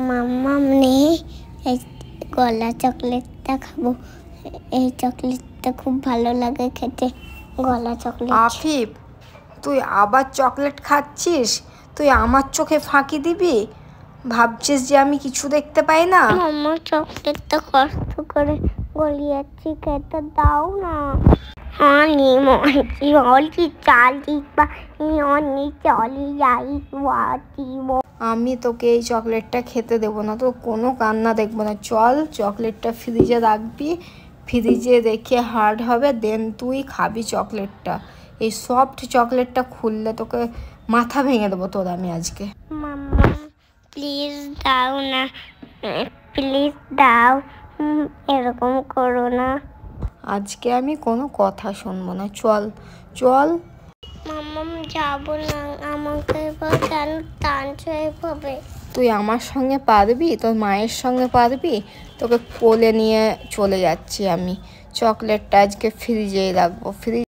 মাম্মা নে এই গলা চকলেটটা খাবো। এই চকলেটটা খুব ভালো লাগে খেতে, গলা চকলেট। আফিফ, তুই আবার চকলেট খাচ্ছিস? তুই আমার চোখে ফাঁকি দিবি? ভাবছিস যে আমি কিছু দেখতে পাই না? মাম্মা চকলেটটা কষ্ট করে গলিয়েছি, খেতে দাও না। অনি মঞ্চি অলি চালি বা অনি চলি যাই দিব। আমি তোকে এই চকলেটটা খেতে দেবো না, তোর কোনো কান্না দেখবো না। চল, চকলেটটা ফ্রিজে রাখবি, ফ্রিজে রেখে হার্ড হবে, দেন তুই খাবি চকলেটটা। এই সফট চকলেটটা খুললে তোকে মাথা ভেঙে দেবো তোর আমি আজকে। মাম্মা প্লিজ দাও না, প্লিজ দাও, এরকম করো না। আজকে আমি কোনো কথা শুনবো না, চল চল। মাম্মা যাবো না, আমাকে কেন টানছো এভাবে? তুই আমার সঙ্গে পারবি? তোর মায়ের সঙ্গে পারবি? তোকে কোলে নিয়ে চলে যাচ্ছি আমি। চকলেটটা আজকে ফ্রিজেই রাখবো, ফ্রিজ